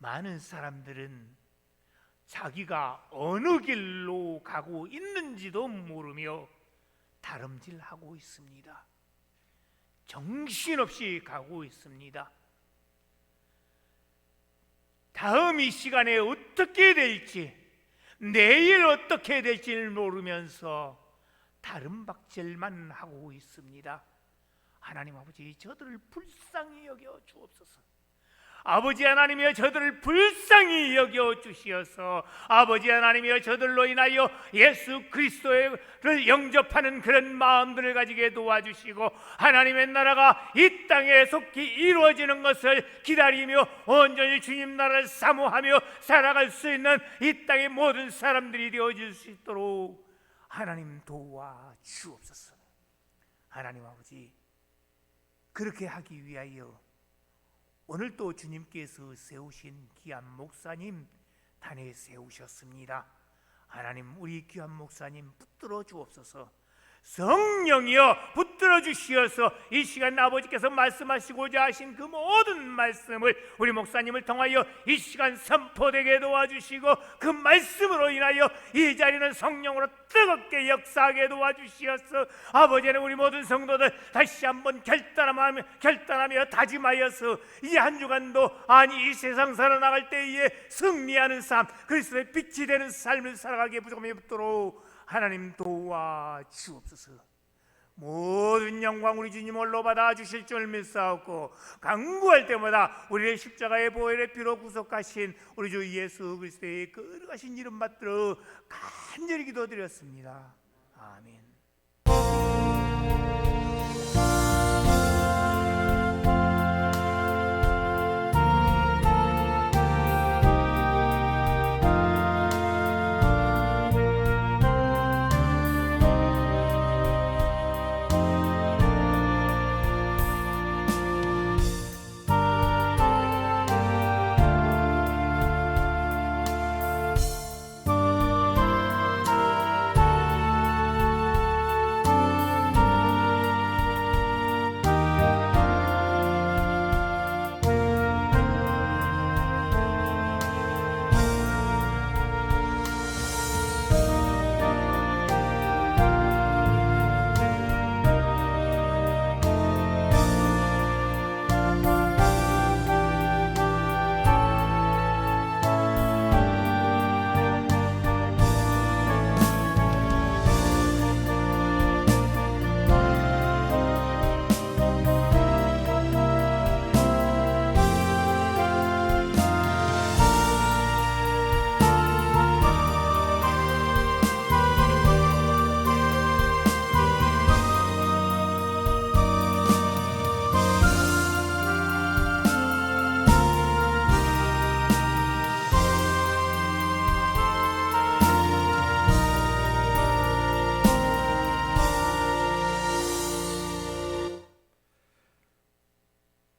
많은 사람들은 자기가 어느 길로 가고 있는지도 모르며 다름질하고 있습니다. 정신없이 가고 있습니다. 다음 이 시간에 어떻게 될지, 내일 어떻게 될지를 모르면서 다름박질만 하고 있습니다. 하나님 아버지, 저들을 불쌍히 여겨 주옵소서. 아버지 하나님이여, 저들을 불쌍히 여겨 주시어서 아버지 하나님이여, 저들로 인하여 예수 그리스도를 영접하는 그런 마음들을 가지게 도와주시고, 하나님의 나라가 이 땅에 속히 이루어지는 것을 기다리며 온전히 주님 나라를 사모하며 살아갈 수 있는 이 땅의 모든 사람들이 되어질 수 있도록 하나님 도와주옵소서. 하나님 아버지, 그렇게 하기 위하여 오늘 또 주님께서 세우신 귀한 목사님 단에 세우셨습니다. 하나님, 우리 귀한 목사님 붙들어 주옵소서. 성령이여 붙들어 주시어서 이 시간 아버지께서 말씀하시고자 하신 그 모든 말씀을 우리 목사님을 통하여 이 시간 선포되게 도와주시고, 그 말씀으로 인하여 이 자리는 성령으로 뜨겁게 역사하게 도와주시어서 아버지는 우리 모든 성도들 다시 한번 결단하며 다짐하여서 이 한 주간도, 아니 이 세상 살아나갈 때에 승리하는 삶, 그리스도의 빛이 되는 삶을 살아가기에 부족함이 없도록 하나님 도와주옵소서. 모든 영광 우리 주님 홀로 받아 주실 줄 믿사옵고, 간구할 때마다 우리의 십자가의 보혈의 피로 구속하신 우리 주 예수 그리스도의 거룩하신 이름 받들어 간절히 기도드렸습니다. 아멘.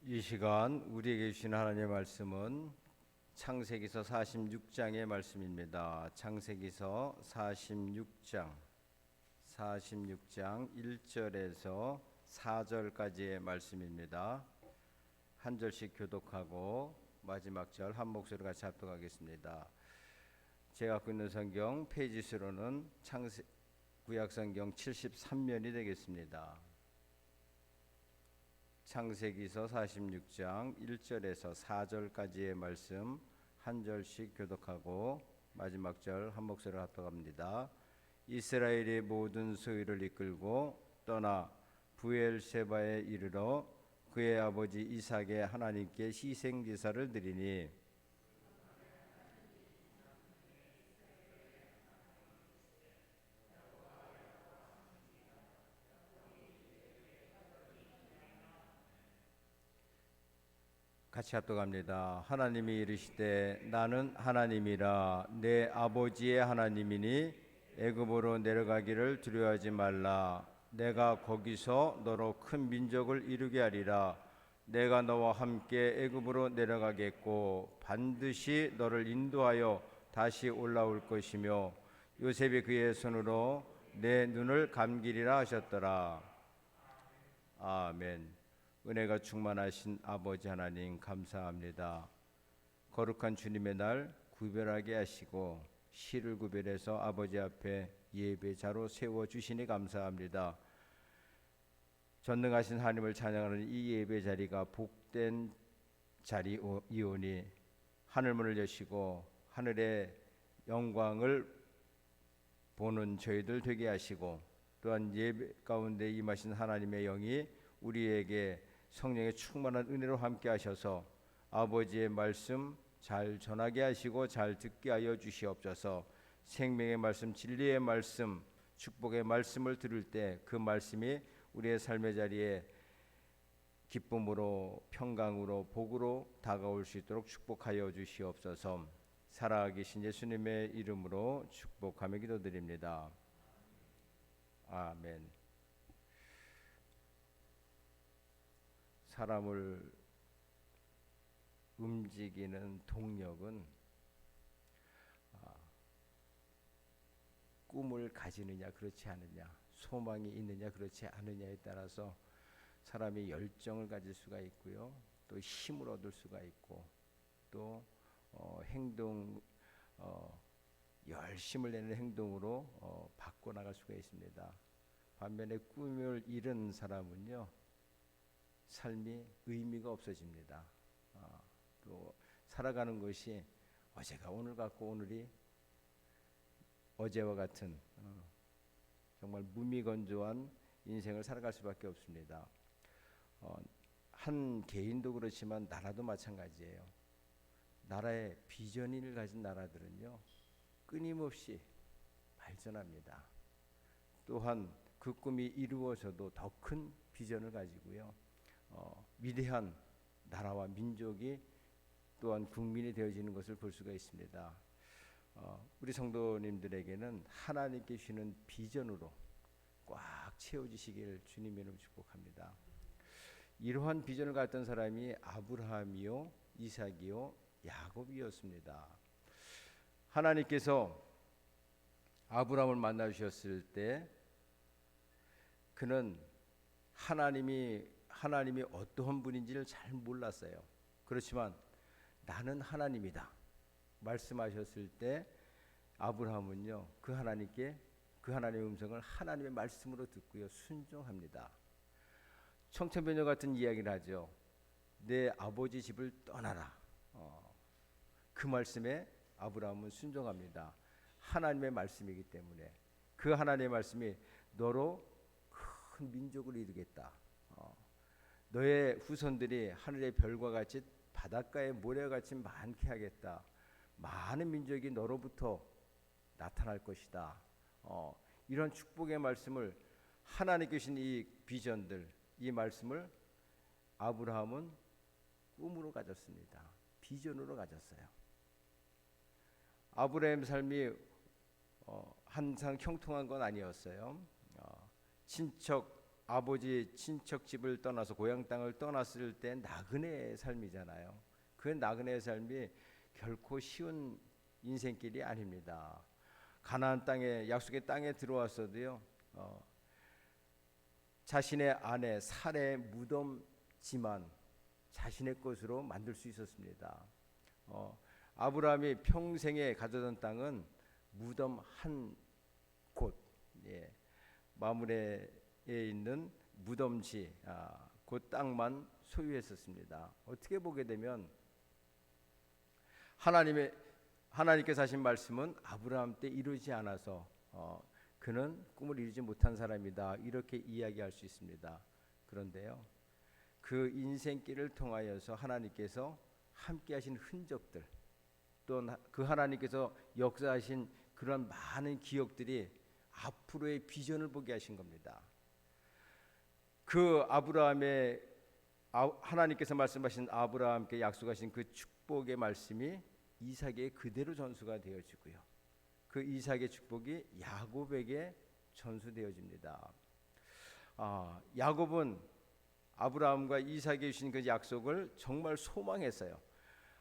이 시간 우리에게 주신 하나님의 말씀은 창세기서 46장의 말씀입니다. 창세기서 46장 1절에서 4절까지의 말씀입니다. 한 절씩 교독하고 마지막 절 한 목소리로 같이 합독하겠습니다. 제가 갖고 있는 성경 페이지 수로는 구약성경 73면이 되겠습니다. 창세기서 46장 1절에서 4절까지의 말씀 한 절씩 교독하고 마지막 절 한 목소리로 합독합니다. 이스라엘의 모든 소유를 이끌고 떠나 부엘세바에 이르러 그의 아버지 이삭의 하나님께 희생 제사를 드리니 같이 합독합니다. 하나님이 이르시되 나는 하나님이라 내 아버지의 하나님이니 애굽으로 내려가기를 두려워하지 말라. 내가 거기서 너로 큰 민족을 이루게 하리라. 내가 너와 함께 애굽으로 내려가겠고 반드시 너를 인도하여 다시 올라올 것이며 요셉이 그의 손으로 내 눈을 감기리라 하셨더라. 아멘. 은혜가 충만하신 아버지 하나님 감사합니다. 거룩한 주님의 날 구별하게 하시고 시를 구별해서 아버지 앞에 예배자로 세워주시니 감사합니다. 전능하신 하나님을 찬양하는 이 예배 자리가 복된 자리이오니 하늘문을 여시고 하늘의 영광을 보는 저희들 되게 하시고 또한 예배 가운데 임하신 하나님의 영이 우리에게 성령의 충만한 은혜로 함께 하셔서 아버지의 말씀 잘 전하게 하시고 잘 듣게 하여 주시옵소서. 생명의 말씀, 진리의 말씀, 축복의 말씀을 들을 때 그 말씀이 우리의 삶의 자리에 기쁨으로 평강으로 복으로 다가올 수 있도록 축복하여 주시옵소서. 살아계신 예수님의 이름으로 축복하며 기도드립니다. 아멘. 사람을 움직이는 동력은 꿈을 가지느냐 그렇지 않느냐, 소망이 있느냐 그렇지 않느냐에 따라서 사람이 열정을 가질 수가 있고요, 또 힘을 얻을 수가 있고, 또 열심을 내는 행동으로 바꿔나갈 수가 있습니다. 반면에 꿈을 잃은 사람은요, 삶이 의미가 없어집니다. 또 살아가는 것이 어제가 오늘 같고 오늘이 어제와 같은 정말 무미건조한 인생을 살아갈 수밖에 없습니다. 한 개인도 그렇지만 나라도 마찬가지예요. 나라의 비전을 가진 나라들은요, 끊임없이 발전합니다. 또한 그 꿈이 이루어져도 더 큰 비전을 가지고요, 위대한 나라와 민족이 또한 국민이 되어지는 것을 볼 수가 있습니다. 우리 성도님들에게는 하나님께 주시는 비전으로 꽉 채워지시길 주님의 이름으로 축복합니다. 이러한 비전을 갖던 사람이 아브라함이요, 이삭이요, 야곱이었습니다. 하나님께서 아브라함을 만나 주셨을 때 그는 하나님이 어떠한 분인지를 잘 몰랐어요. 그렇지만 나는 하나님이다 말씀하셨을 때 아브라함은요, 그 하나님의 음성을 하나님의 말씀으로 듣고요, 순종합니다. 청천벽력 같은 이야기를 하죠. 내 아버지 집을 떠나라. 그 말씀에 아브라함은 순종합니다. 하나님의 말씀이기 때문에 그 하나님의 말씀이 너로 큰 민족을 이루겠다. 너의 후손들이 하늘의 별과 같이 바닷가의 모래와 같이 많게 하겠다. 많은 민족이 너로부터 나타날 것이다. 이런 축복의 말씀을 하나님께 주신 이 비전들, 이 말씀을 아브라함은 꿈으로 가졌습니다. 비전으로 가졌어요. 아브라함의 삶이 항상 형통한 건 아니었어요. 아버지 친척 집을 떠나서 고향 땅을 떠났을 때 나그네의 삶이잖아요. 그 나그네의 삶이 결코 쉬운 인생길이 아닙니다. 가나안 땅에, 약속의 땅에 들어왔어도요, 자신의 아내 사레의 무덤지만 자신의 것으로 만들 수 있었습니다. 아브라함이 평생에 가져던 땅은 무덤 한 곳, 마므레에 있는 무덤지, 그 땅만 소유했었습니다. 어떻게 보게 되면 하나님께서 하신 말씀은 아브라함 때 이루지 않아서 그는 꿈을 이루지 못한 사람이다, 이렇게 이야기할 수 있습니다. 그런데요, 그 인생길을 통하여서 하나님께서 함께하신 흔적들, 또 그 하나님께서 역사하신 그런 많은 기억들이 앞으로의 비전을 보게 하신 겁니다. 그 하나님께서 말씀하신 아브라함께 약속하신 그 축복의 말씀이 이삭에 그대로 전수가 되어지고요, 그 이삭의 축복이 야곱에게 전수되어집니다. 야곱은 아브라함과 이삭에게 주신 그 약속을 정말 소망했어요.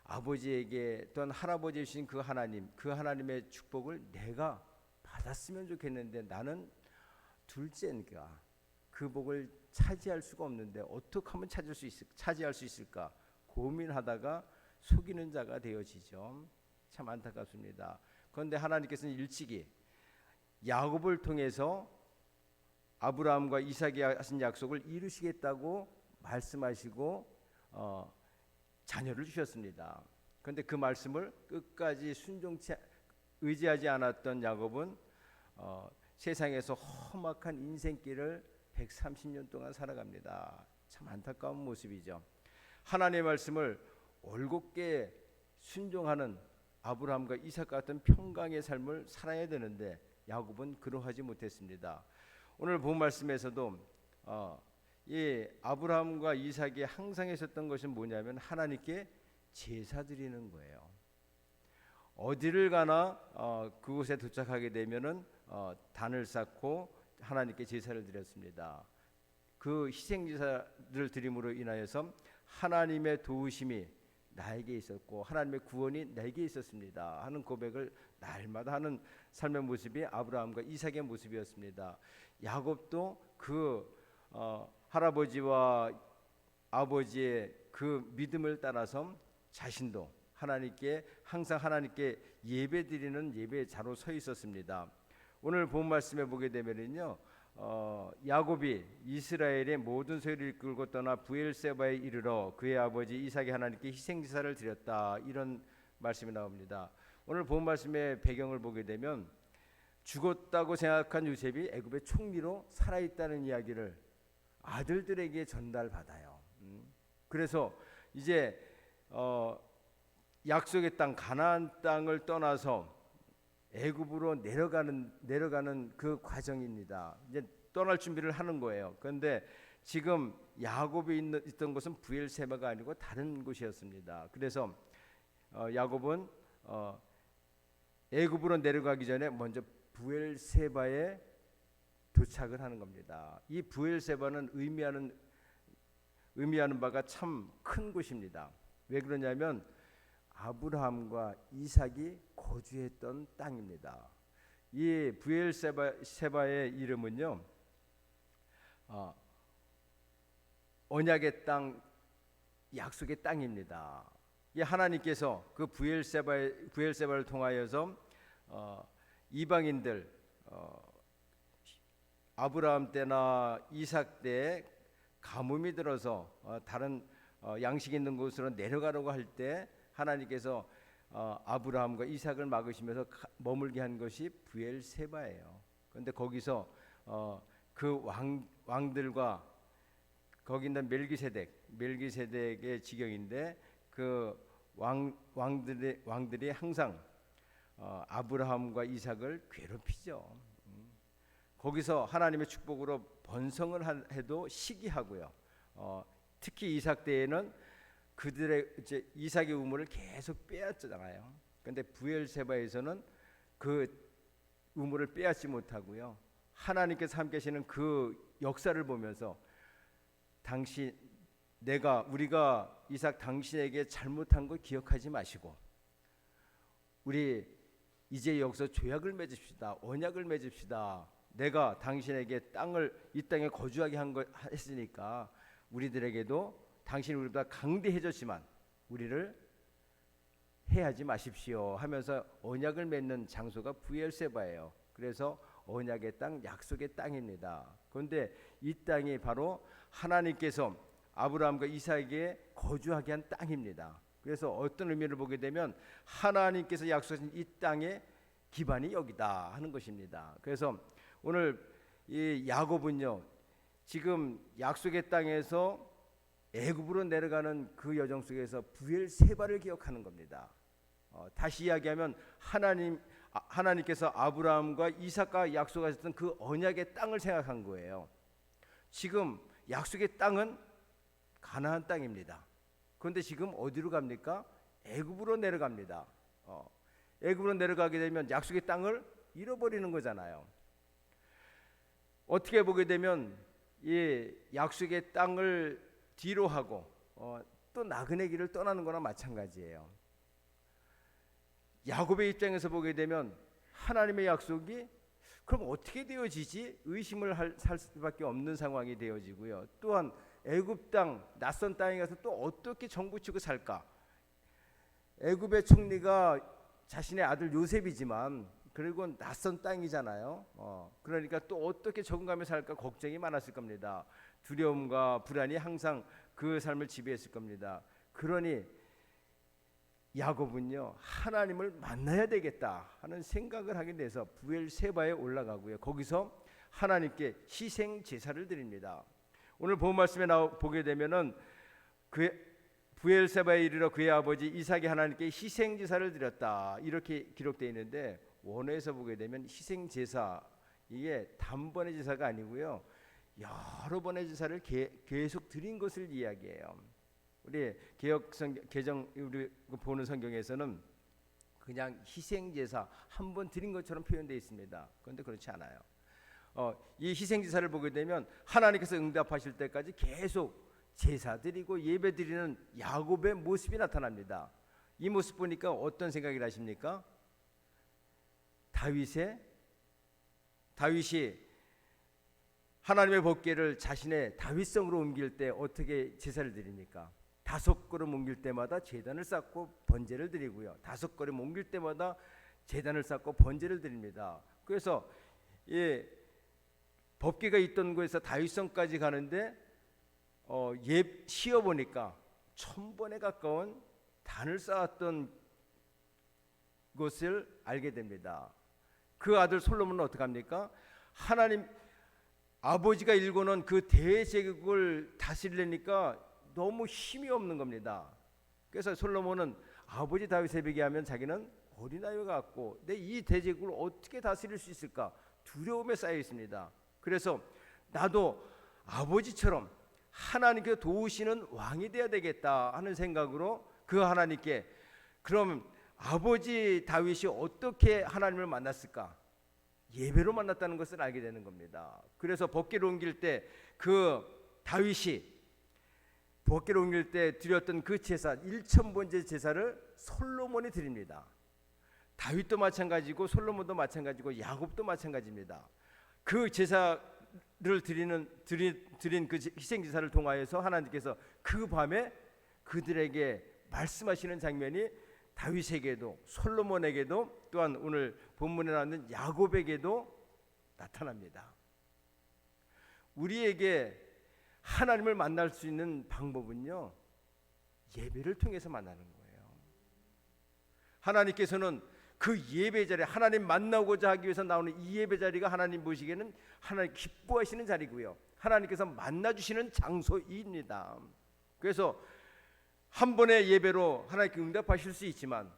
아버지에게 또한 할아버지에 주신 그 하나님의 축복을 내가 받았으면 좋겠는데 나는 둘째니까 그 복을 차지할 수가 없는데 어떻게 하면 차지할 수 있을까 고민하다가 속이는 자가 되어지죠. 참 안타깝습니다. 그런데 하나님께서는 일찍이 야곱을 통해서 아브라함과 이삭이 하신 약속을 이루시겠다고 말씀하시고 자녀를 주셨습니다. 그런데 그 말씀을 끝까지 의지하지 않았던 야곱은 세상에서 험악한 인생길을 130년 동안 살아갑니다. 참 안타까운 모습이죠. 하나님의 말씀을 올곧게 순종하는 아브라함과 이삭 같은 평강의 삶을 살아야 되는데 야곱은 그러하지 못했습니다. 오늘 본 말씀에서도 이 아브라함과 이삭이 항상 했었던 것은 뭐냐면 하나님께 제사 드리는 거예요. 어디를 가나 그곳에 도착하게 되면은 단을 쌓고 하나님께 제사를 드렸습니다. 그 희생 제사를 드림으로 인하여서 하나님의 도우심이 나에게 있었고 하나님의 구원이 내게 있었습니다 하는 고백을 날마다 하는 삶의 모습이 아브라함과 이삭의 모습이었습니다. 야곱도 그 할아버지와 아버지의 그 믿음을 따라서 자신도 하나님께 항상 하나님께 예배드리는 예배자로 서 있었습니다. 오늘 본 말씀에 보게 되면은요, 야곱이 이스라엘의 모든 소유를 이끌고 떠나 브엘세바에 이르러 그의 아버지 이삭이 하나님께 희생제사를 드렸다, 이런 말씀이 나옵니다. 오늘 본 말씀의 배경을 보게 되면 죽었다고 생각한 요셉이 애굽의 총리로 살아있다는 이야기를 아들들에게 전달받아요. 그래서 이제 약속의 땅 가나안 땅을 떠나서 애굽으로 내려가는 그 과정입니다. 이제 떠날 준비를 하는 거예요. 그런데 지금 야곱이 있던 곳은 브엘세바가 아니고 다른 곳이었습니다. 그래서 야곱은 애굽으로 내려가기 전에 먼저 브엘세바에 도착을 하는 겁니다. 이 브엘세바는 의미하는 바가 참 큰 곳입니다. 왜 그러냐면 아브라함과 이삭이 거주했던 땅입니다. 이 브엘세바의 이름은요, 언약의 땅, 약속의 땅입니다. 이 하나님께서 그 브엘세바를 통하여서 이방인들 아브라함 때나 이삭 때에 가뭄이 들어서 다른 양식 있는 곳으로 내려가려고 할 때 하나님께서 아브라함과 이삭을 막으시면서 머물게 한 것이 브엘세바예요. 그런데 거기서 그 왕들과 거기 있는 멜기세덱의 지경인데 그 왕들이 항상 아브라함과 이삭을 괴롭히죠. 거기서 하나님의 축복으로 번성을 해도 시기하고요. 특히 이삭 때에는 그들의 이제 이삭의 우물을 계속 빼앗잖아요. 그런데 브엘세바에서는 그 우물을 빼앗지 못하고요. 하나님께서 함께 하시는 그 역사를 보면서 우리가 이삭 당신에게 잘못한 걸 기억하지 마시고 우리 이제 여기서 조약을 맺읍시다. 언약을 맺읍시다. 내가 당신에게 이 땅에 거주하게 했으니까 우리들에게도 당신이 우리보다 강대해졌지만 우리를 해하지 마십시오 하면서 언약을 맺는 장소가 브엘세바예요. 그래서 언약의 땅, 약속의 땅입니다. 그런데 이 땅이 바로 하나님께서 아브라함과 이삭에게 거주하게 한 땅입니다. 그래서 어떤 의미를 보게 되면 하나님께서 약속하신 이 땅의 기반이 여기다 하는 것입니다. 그래서 오늘 이 야곱은요, 지금 약속의 땅에서 애굽으로 내려가는 그 여정 속에서 브엘세바를 기억하는 겁니다. 다시 이야기하면 하나님께서 아브라함과 이삭과 약속하셨던 그 언약의 땅을 생각한 거예요. 지금 약속의 땅은 가나안 땅입니다. 그런데 지금 어디로 갑니까? 애굽으로 내려갑니다. 애굽으로 내려가게 되면 약속의 땅을 잃어버리는 거잖아요. 어떻게 보게 되면 이 약속의 땅을 뒤로 하고 또 나그네 길을 떠나는 거나 마찬가지예요. 야곱의 입장에서 보게 되면 하나님의 약속이 그럼 어떻게 되어지지? 의심을 할 수밖에 없는 상황이 되어지고요. 또한 애굽 땅, 낯선 땅에 가서 또 어떻게 정부치고 살까? 애굽의 총리가 자신의 아들 요셉이지만 그리고 낯선 땅이잖아요. 그러니까 또 어떻게 적응하며 살까 걱정이 많았을 겁니다. 두려움과 불안이 항상 그 삶을 지배했을 겁니다. 그러니 야곱은요, 하나님을 만나야 되겠다 하는 생각을 하게 돼서 부엘세바에 올라가고요. 거기서 하나님께 희생 제사를 드립니다. 오늘 본 말씀에 보게 되면은 그 부엘세바에 이르러 그의 아버지 이삭이 하나님께 희생 제사를 드렸다 이렇게 기록되어 있는데, 원어에서 보게 되면 희생 제사, 이게 단번의 제사가 아니고요, 여러 번의 제사를 계속 드린 것을 이야기해요. 우리 개정 우리 보는 성경에서는 그냥 희생 제사 한 번 드린 것처럼 표현되어 있습니다. 그런데 그렇지 않아요. 이 희생 제사를 보게 되면 하나님께서 응답하실 때까지 계속 제사 드리고 예배 드리는 야곱의 모습이 나타납니다. 이 모습 보니까 어떤 생각이 나십니까? 다윗이 하나님의 법궤를 자신의 다윗성으로 옮길 때 어떻게 제사를 드립니까? 5걸음 옮길 때마다 제단을 쌓고 번제를 드리고요, 5걸음 옮길 때마다 제단을 쌓고 번제를 드립니다. 그래서 법궤가 있던 곳에서 다윗성까지 가는데 시어 보니까 1000번에 가까운 단을 쌓았던 것을 알게 됩니다. 그 아들 솔로몬은 어떻게 합니까? 하나님 아버지가 일궈놓은 그 대제국을 다스리려니까 너무 힘이 없는 겁니다. 그래서 솔로몬은 아버지 다윗에 비교하면 자기는 어린아이 같고 내 이 대제국을 어떻게 다스릴 수 있을까 두려움에 쌓여 있습니다. 그래서 나도 아버지처럼 하나님께 도우시는 왕이 되어야 되겠다 하는 생각으로 그 하나님께, 그럼 아버지 다윗이 어떻게 하나님을 만났을까? 예배로 만났다는 것을 알게 되는 겁니다. 그래서 법궤를 옮길 때 그 다윗이 법궤를 옮길 때 드렸던 그 제사 1000번째 제사를 솔로몬이 드립니다. 다윗도 마찬가지고 솔로몬도 마찬가지고 야곱도 마찬가지입니다. 그 제사를 드린 그 희생 제사를 통하여서 하나님께서 그 밤에 그들에게 말씀하시는 장면이 다윗에게도 솔로몬에게도 또한 오늘 본문에 나오는 야곱에게도 나타납니다. 우리에게 하나님을 만날 수 있는 방법은요, 예배를 통해서 만나는 거예요. 하나님께서는 그 예배 자리에 하나님 만나고자 하기 위해서 나오는 이 예배 자리가 하나님 보시기에는 하나님 기뻐하시는 자리고요, 하나님께서 만나주시는 장소입니다. 그래서 한 번의 예배로 하나님께 응답하실 수 있지만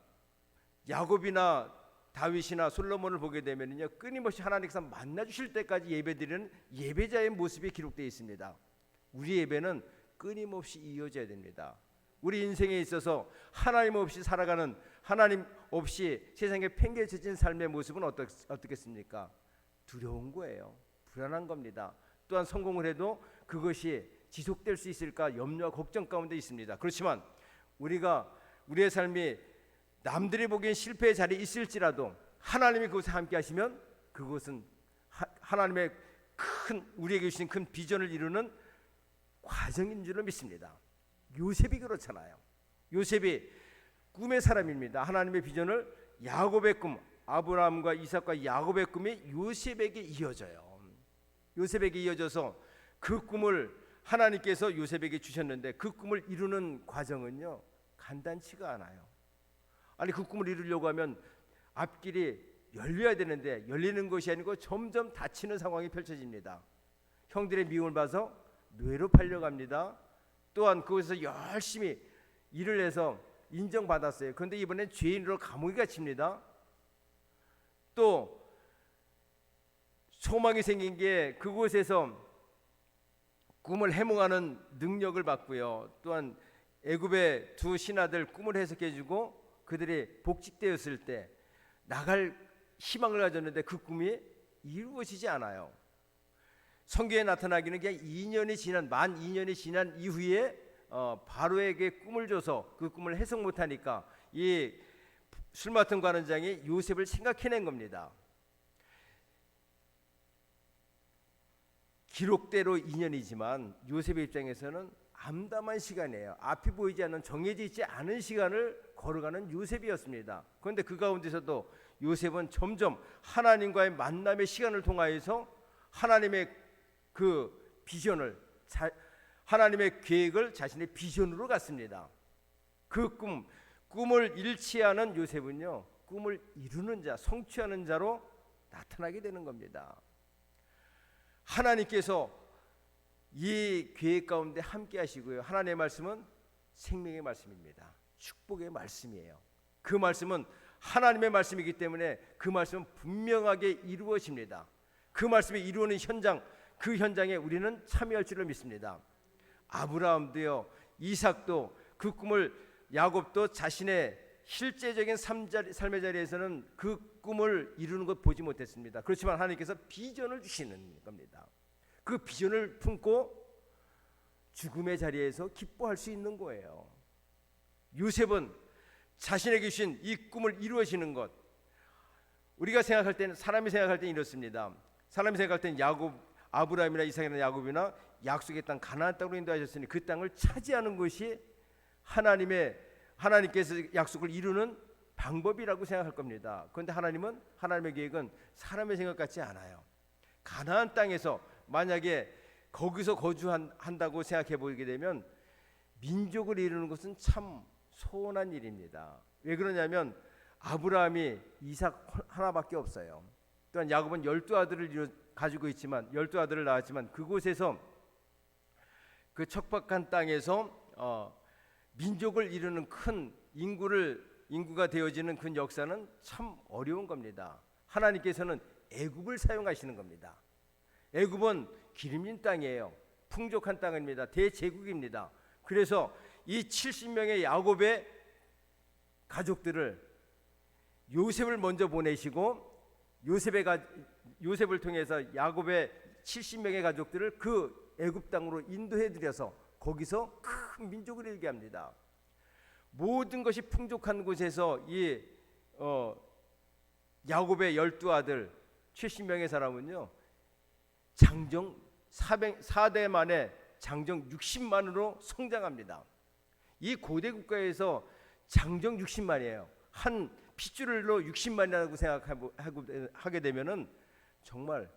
야곱이나 다윗이나 솔로몬을 보게 되면요, 끊임없이 하나님께서 만나주실 때까지 예배드리는 예배자의 모습이 기록되어 있습니다. 우리 예배는 끊임없이 이어져야 됩니다. 우리 인생에 있어서 하나님 없이 살아가는, 하나님 없이 세상에 팽개쳐진 삶의 모습은 어떻겠습니까? 두려운 거예요. 불안한 겁니다. 또한 성공을 해도 그것이 지속될 수 있을까 염려와 걱정 가운데 있습니다. 그렇지만 우리의 삶이 남들이 보기엔 실패의 자리에 있을지라도 하나님이 그곳에 함께 하시면 그것은 하나님의 우리에게 주신 큰 비전을 이루는 과정인 줄로 믿습니다. 요셉이 그렇잖아요. 요셉이 꿈의 사람입니다. 하나님의 비전을, 야곱의 꿈, 아브라함과 이삭과 야곱의 꿈이 요셉에게 이어져요. 요셉에게 이어져서 그 꿈을 하나님께서 요셉에게 주셨는데 그 꿈을 이루는 과정은요, 간단치가 않아요. 아니, 그 꿈을 이루려고 하면 앞길이 열려야 되는데 열리는 것이 아니고 점점 닫히는 상황이 펼쳐집니다. 형들의 미움을 봐서 뇌로 팔려갑니다. 또한 그곳에서 열심히 일을 해서 인정받았어요. 그런데 이번엔 죄인으로 감옥에 갇힙니다. 또 소망이 생긴 게 그곳에서 꿈을 해몽하는 능력을 받고요, 또한 애굽의 두 신하들 꿈을 해석해주고 그들이 복직되었을 때 나갈 희망을 가졌는데 그 꿈이 이루어지지 않아요. 성경에 나타나기는 그냥 만 2년이 지난 이후에 바로에게 꿈을 줘서 그 꿈을 해석 못하니까 이 술 맡은 관원장이 요셉을 생각해낸 겁니다. 기록대로 2년이지만 요셉의 입장에서는 암담한 시간이에요. 앞이 보이지 않는 정해져 있지 않은 시간을 걸어가는 요셉이었습니다. 그런데 그 가운데서도 요셉은 점점 하나님과의 만남의 시간을 통하여서 하나님의 그 비전을 하나님의 계획을 자신의 비전으로 갖습니다. 그 꿈을 잃지 않은 요셉은요, 꿈을 이루는 자, 성취하는 자로 나타나게 되는 겁니다. 하나님께서 이 계획 가운데 함께 하시고요. 하나님의 말씀은 생명의 말씀입니다. 축복의 말씀이에요. 그 말씀은 하나님의 말씀이기 때문에 그 말씀은 분명하게 이루어집니다. 그 말씀이 이루어지는 현장, 그 현장에 우리는 참여할 줄을 믿습니다. 아브라함도요, 이삭도 그 꿈을, 야곱도 자신의 실제적인 삶의 자리에서는 그 꿈을 이루는 것 보지 못했습니다. 그렇지만 하나님께서 비전을 주시는 겁니다. 그 비전을 품고 죽음의 자리에서 기뻐할 수 있는 거예요. 요셉은 자신에게 주신 이 꿈을 이루어지는 것, 우리가 생각할 때는, 사람이 생각할 때는 이렇습니다. 사람이 생각할 때는 아브라함이나 이삭이나 야곱이나 약속의 땅 가나안 땅으로 인도하셨으니 그 땅을 차지하는 것이 하나님께서 약속을 이루는 방법이라고 생각할 겁니다. 그런데 하나님의 계획은 사람의 생각 같지 않아요. 가나안 땅에서 만약에 거기서 거주한다고 생각해 보게 되면 민족을 이루는 것은 참 소원한 일입니다. 왜 그러냐면 아브라함이 이삭 하나밖에 없어요. 또한 야곱은 12아들을 가지고 있지만 12아들을 낳았지만 그곳에서 그 척박한 땅에서 민족을 이루는 큰 인구가 되어지는 그 역사는 참 어려운 겁니다. 하나님께서는 애굽을 사용하시는 겁니다. 애굽은 기름진 땅이에요. 풍족한 땅입니다. 대제국입니다. 그래서 이 70명의 야곱의 가족들을 요셉을 먼저 보내시고 요셉을 통해서 야곱의 70명의 가족들을 그 애굽 땅으로 인도해 드려서 거기서 큰 민족을 이루게 합니다. 모든 것이 풍족한 곳에서 이 야곱의 12아들 70명의 사람은요, 장정 4대 만에 장정 60만으로 성장합니다. 이 고대 국가에서 장정 60만이에요. 한 핏줄로 60만이라고 생각하게 되면은 정말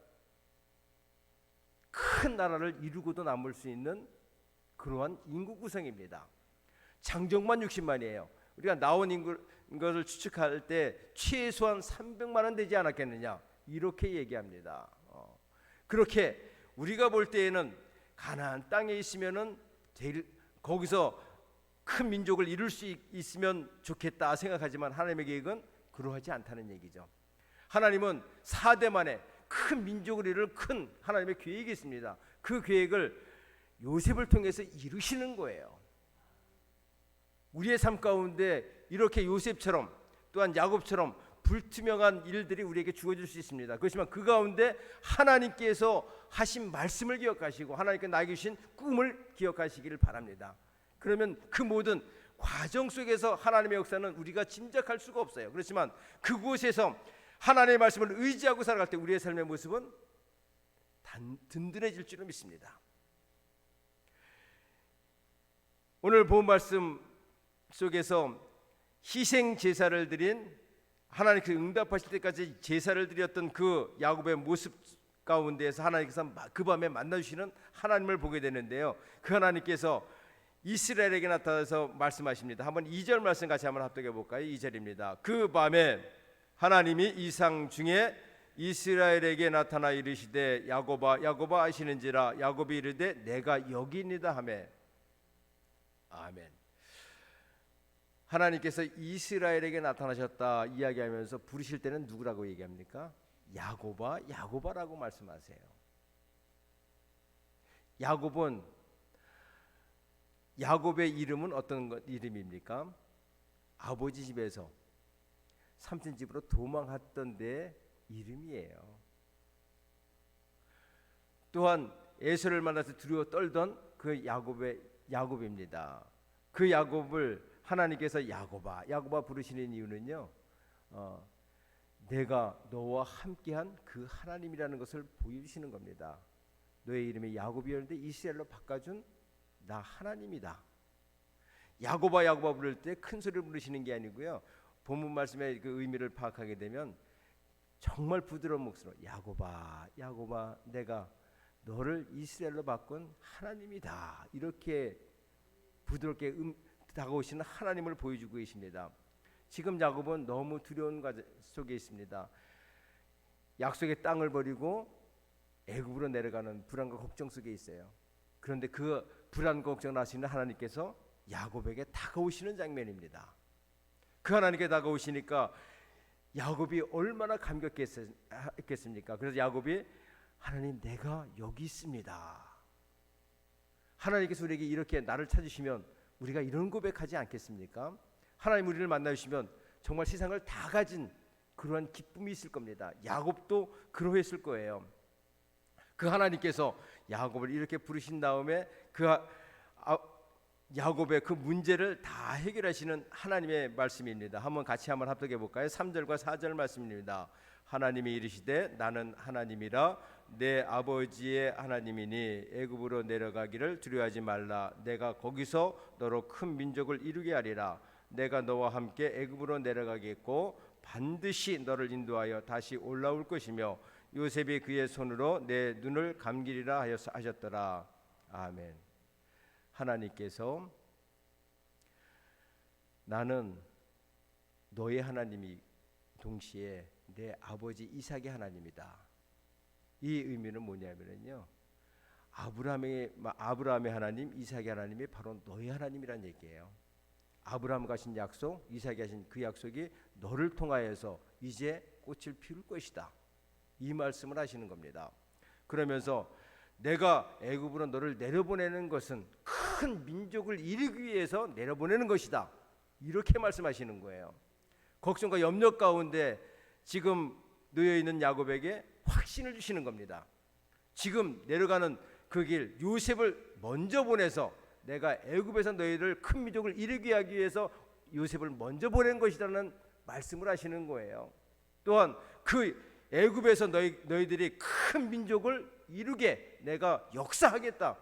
큰 나라를 이루고도 남을 수 있는 그러한 인구 구성입니다. 장정만 60만이에요. 우리가 나온 인구를 추측할 때 최소한 300만은 되지 않았겠느냐 이렇게 얘기합니다. 그렇게 우리가 볼 때에는 가나안 땅에 있으면은 거기서 큰 민족을 이룰 수 있으면 좋겠다 생각하지만 하나님의 계획은 그러하지 않다는 얘기죠. 하나님은 4대 만에 큰 민족을 이룰 큰 하나님의 계획이 있습니다. 그 계획을 요셉을 통해서 이루시는 거예요. 우리의 삶 가운데 이렇게 요셉처럼 또한 야곱처럼 불투명한 일들이 우리에게 주어질 수 있습니다. 그렇지만 그 가운데 하나님께서 하신 말씀을 기억하시고 하나님께 나에게 주신 꿈을 기억하시기를 바랍니다. 그러면 그 모든 과정 속에서 하나님의 역사는 우리가 짐작할 수가 없어요. 그렇지만 그곳에서 하나님의 말씀을 의지하고 살아갈 때 우리의 삶의 모습은 든든해질 줄을 믿습니다. 오늘 본 말씀 속에서 희생 제사를 드린 하나님께서 응답하실 때까지 제사를 드렸던 그 야곱의 모습 가운데에서 하나님께서 그 밤에 만나주시는 하나님을 보게 되는데요. 그 하나님께서 이스라엘에게 나타나서 말씀하십니다. 한번 2절 말씀 같이 한번 합독해 볼까요? 2절입니다. 그 밤에 하나님이 이상 중에 이스라엘에게 나타나 이르시되 야곱아 야곱아 하시는지라 야곱이 이르되 내가 여기있니다 하매. 아멘. 하나님께서 이스라엘에게 나타나셨다 이야기하면서 부르실 때는 누구라고 얘기합니까? 야곱아 야곱아라고 말씀하세요. 야곱의 이름은 어떤 이름입니까? 아버지 집에서 삼촌 집으로 도망갔던 데 이름이에요. 또한 에서를 만나서 두려워 떨던 그 야곱입니다. 그 야곱을 하나님께서 야곱아 부르시는 이유는요, 내가 너와 함께한 그 하나님이라는 것을 보여주시는 겁니다. 너의 이름이 야곱이었는데 이스라엘로 바꿔준 나 하나님이다. 야곱아 야곱아 부를 때 큰 소리를 부르시는 게 아니고요. 본문 말씀의 그 의미를 파악하게 되면 정말 부드러운 목소리로 야곱아 야곱아 내가 너를 이스라엘로 바꾼 하나님이다. 이렇게 부드럽게 다가오시는 하나님을 보여주고 계십니다. 지금 야곱은 너무 두려운 과정 속에 있습니다. 약속의 땅을 버리고 애굽으로 내려가는 불안과 걱정 속에 있어요. 그런데 그 불안과 걱정을 하시는 하나님께서 야곱에게 다가오시는 장면입니다. 그 하나님께 다가오시니까 야곱이 얼마나 감격했겠습니까? 그래서 야곱이 하나님 내가 여기 있습니다. 하나님께서 우리에게 이렇게 나를 찾으시면 우리가 이런 고백하지 않겠습니까? 하나님 우리를 만나주시면 정말 세상을 다 가진 그러한 기쁨이 있을 겁니다. 야곱도 그러했을 거예요. 그 하나님께서 야곱을 이렇게 부르신 다음에 야곱의 그 문제를 다 해결하시는 하나님의 말씀입니다. 한번 같이 합독해 볼까요? 3절과 4절 말씀입니다. 하나님이 이르시되 나는 하나님이라 내 아버지의 하나님이니 애굽으로 내려가기를 두려워하지 말라. 내가 거기서 너로 큰 민족을 이루게 하리라. 내가 너와 함께 애굽으로 내려가겠고 반드시 너를 인도하여 다시 올라올 것이며 요셉이 그의 손으로 내 눈을 감기리라 하셨더라. 아멘. 하나님께서 나는 너의 하나님이 동시에 내 아버지 이삭의 하나님이다. 이 의미는 뭐냐면요, 아브라함의 하나님, 이삭의 하나님이 바로 너의 하나님이란 얘기예요. 아브라함과 하신 약속, 이삭이 하신 그 약속이 너를 통하여서 이제 꽃을 피울 것이다. 이 말씀을 하시는 겁니다. 그러면서 내가 애굽으로 너를 내려보내는 것은 큰 민족을 이루기 위해서 내려보내는 것이다. 이렇게 말씀하시는 거예요. 걱정과 염려 가운데 지금 놓여있는 야곱에게 확신을 주시는 겁니다. 지금 내려가는 그 길, 요셉을 먼저 보내서 내가 애굽에서 너희를 큰 민족을 이루게 하기 위해서 요셉을 먼저 보낸 것이라는 말씀을 하시는 거예요. 또한 그 애굽에서 너희들이 큰 민족을 이루게 내가 역사하겠다.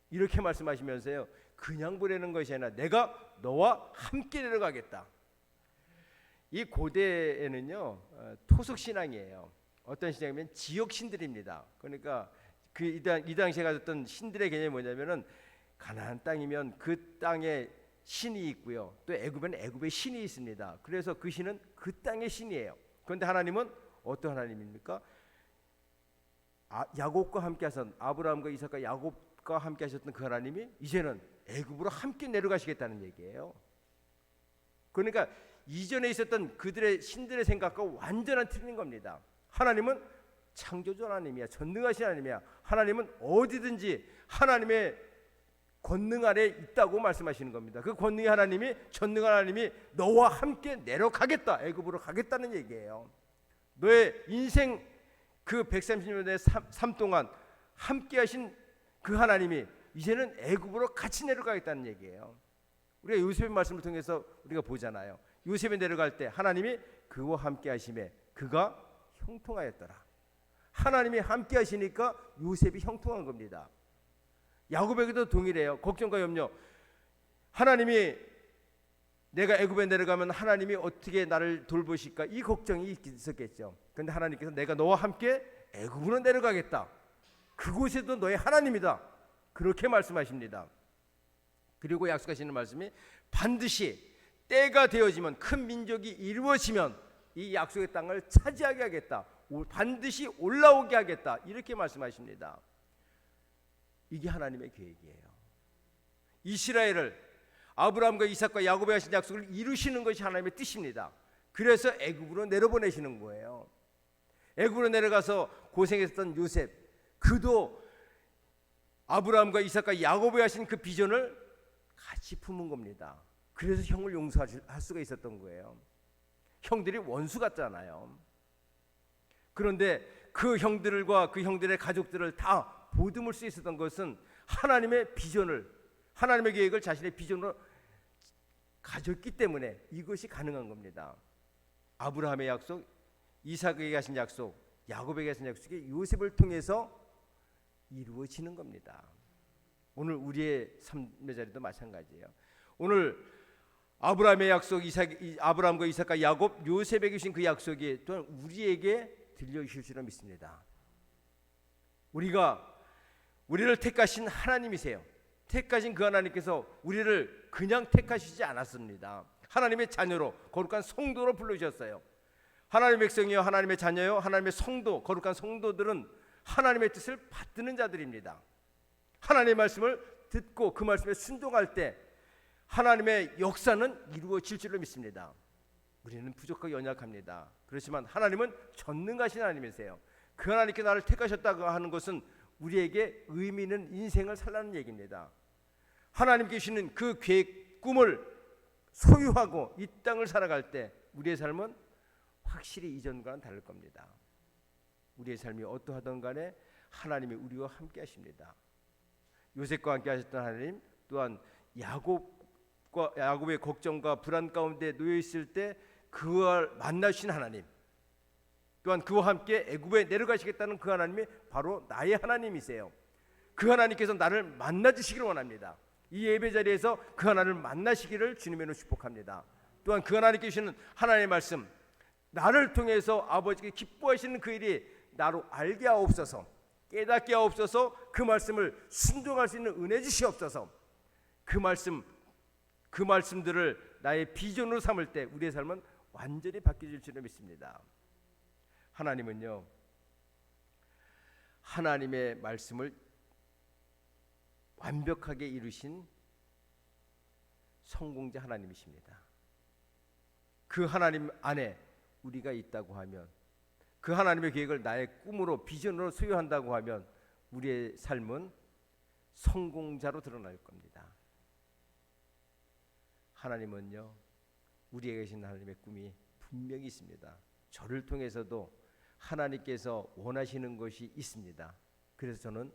이렇게 말씀하시면서요, 그냥 보내는 것이 아니라 내가 너와 함께 내려가겠다. 이 고대에는요 토속 신앙이에요. 어떤 신앙이면 지역 신들입니다. 그러니까 이 당시에 가졌던 신들의 개념이 뭐냐면은 가나안 땅이면 그 땅에 신이 있고요, 또 애굽에는 애굽의 신이 있습니다. 그래서 그 신은 그 땅의 신이에요. 그런데 하나님은 어떤 하나님입니까? 야곱과 함께 하셨던 아브라함과 이삭과 야곱과 함께 하셨던 그 하나님이 이제는 애굽으로 함께 내려가시겠다는 얘기예요. 그러니까 이전에 있었던 그들의 신들의 생각과 완전한 틀린 겁니다. 하나님은 창조주 하나님이야. 전능하신 하나님이야. 하나님은 어디든지 하나님의 권능 아래 있다고 말씀하시는 겁니다. 그 권능의 하나님이, 전능한 하나님이 너와 함께 내려가겠다, 애굽으로 가겠다는 얘기예요. 너의 인생 그 130년의 삶 동안 함께 하신 그 하나님이 이제는 애굽으로 같이 내려가겠다는 얘기예요. 우리가 요셉의 말씀을 통해서 우리가 보잖아요. 요셉이 내려갈 때 하나님이 그와 함께 하심에 그가 형통하였더라. 하나님이 함께 하시니까 요셉이 형통한 겁니다. 야곱에게도 동일해요. 걱정과 염려. 하나님이 내가 애굽에 내려가면 하나님이 어떻게 나를 돌보실까, 이 걱정이 있었겠죠. 그런데 하나님께서 내가 너와 함께 애굽으로 내려가겠다. 그곳에도 너의 하나님이다. 그렇게 말씀하십니다. 그리고 약속하시는 말씀이 반드시 때가 되어지면, 큰 민족이 이루어지면 이 약속의 땅을 차지하게 하겠다. 반드시 올라오게 하겠다. 이렇게 말씀하십니다. 이게 하나님의 계획이에요. 이스라엘을, 아브라함과 이삭과 야곱에 하신 약속을 이루시는 것이 하나님의 뜻입니다. 그래서 애굽으로 내려보내시는 거예요. 애굽으로 내려가서 고생했던 요셉, 그도 아브라함과 이삭과 야곱에 하신 그 비전을 같이 품은 겁니다. 그래서 형을 용서할 수가 있었던 거예요. 형들이 원수 같잖아요. 그런데 그 형들과 그 형들의 가족들을 다 보듬을 수 있었던 것은 하나님의 비전을, 하나님의 계획을 자신의 비전으로 가졌기 때문에 이것이 가능한 겁니다. 아브라함의 약속, 이삭에게 하신 약속, 야곱에게 하신 약속이 요셉을 통해서 이루어지는 겁니다. 오늘 우리의 삶의 자리도 마찬가지예요. 오늘 아브라함의 약속, 아브라함과 이삭과 야곱, 요셉에게 주신 그 약속이 또한 우리에게 들려주실 줄을 믿습니다. 우리를 택하신 하나님이세요. 택하신 그 하나님께서 우리를 그냥 택하시지 않았습니다. 하나님의 자녀로, 거룩한 성도로 불러주셨어요. 하나님의 백성이요, 하나님의 자녀요, 하나님의 성도, 거룩한 성도들은 하나님의 뜻을 받드는 자들입니다. 하나님의 말씀을 듣고 그 말씀에 순종할 때 하나님의 역사는 이루어질 줄로 믿습니다. 우리는 부족하고 연약합니다. 그렇지만 하나님은 전능하신 하나님이세요. 그 하나님께 나를 택하셨다고 하는 것은 우리에게 의미 있는 인생을 살라는 얘기입니다. 하나님께 주시는 그 계획, 꿈을 소유하고 이 땅을 살아갈 때 우리의 삶은 확실히 이전과는 다를 겁니다. 우리의 삶이 어떠하든 간에 하나님이 우리와 함께 하십니다. 요셉과 함께 하셨던 하나님, 또한 야곱의 걱정과 불안 가운데 놓여 있을 때 그와 만나신 하나님, 또한 그와 함께 애굽에 내려가시겠다는 그 하나님이 바로 나의 하나님이세요. 그 하나님께서 나를 만나 주시기를 원합니다. 이 예배 자리에서 그 하나님을 만나시기를 주님으로 축복합니다. 또한 그 하나님께 주시는 하나님의 말씀, 나를 통해서 아버지께 기뻐하시는 그 일이 나로 알게 하옵소서, 깨닫게 하옵소서, 그 말씀을 순종할 수 있는 은혜 주시옵소서. 그 말씀들을 나의 비전으로 삼을 때 우리의 삶은 완전히 바뀌어질 줄을 믿습니다. 하나님은요, 하나님의 말씀을 완벽하게 이루신 성공자 하나님이십니다. 그 하나님 안에 우리가 있다고 하면, 그 하나님의 계획을 나의 꿈으로, 비전으로 소유한다고 하면 우리의 삶은 성공자로 드러날 겁니다. 하나님은요, 우리에게 계신 하나님의 꿈이 분명히 있습니다. 저를 통해서도 하나님께서 원하시는 것이 있습니다. 그래서 저는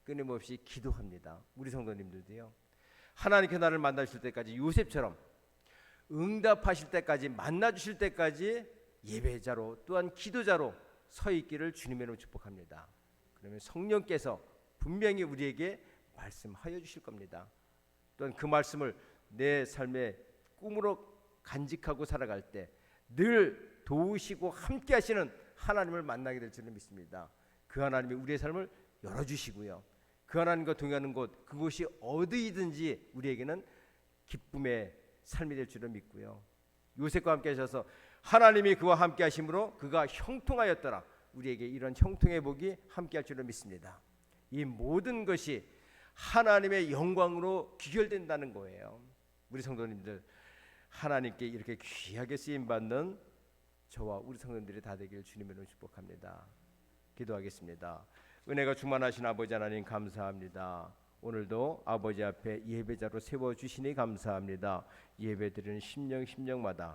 끊임없이 기도합니다. 우리 성도님들도요, 하나님께 나를 만나실 때까지 요셉처럼 응답하실 때까지, 만나주실 때까지 예배자로, 또한 기도자로 서 있기를 주님의 이름으로 축복합니다. 그러면 성령께서 분명히 우리에게 말씀하여 주실 겁니다. 또한 그 말씀을 내 삶의 꿈으로 간직하고 살아갈 때 늘 도우시고 함께 하시는 하나님을 만나게 될 줄을 믿습니다. 그 하나님이 우리의 삶을 열어주시고요, 그 하나님과 동행하는 곳, 그곳이 어디든지 우리에게는 기쁨의 삶이 될 줄을 믿고요, 요셉과 함께 하셔서 하나님이 그와 함께 하심으로 그가 형통하였더라, 우리에게 이런 형통의 복이 함께 할 줄을 믿습니다. 이 모든 것이 하나님의 영광으로 귀결된다는 거예요. 우리 성도님들, 하나님께 이렇게 귀하게 쓰임받는 저와 우리 성도님들이 다 되길 주님으로 축복합니다. 기도하겠습니다. 은혜가 충만하신 아버지 하나님, 감사합니다. 오늘도 아버지 앞에 예배자로 세워주시니 감사합니다. 예배드리는 심령마다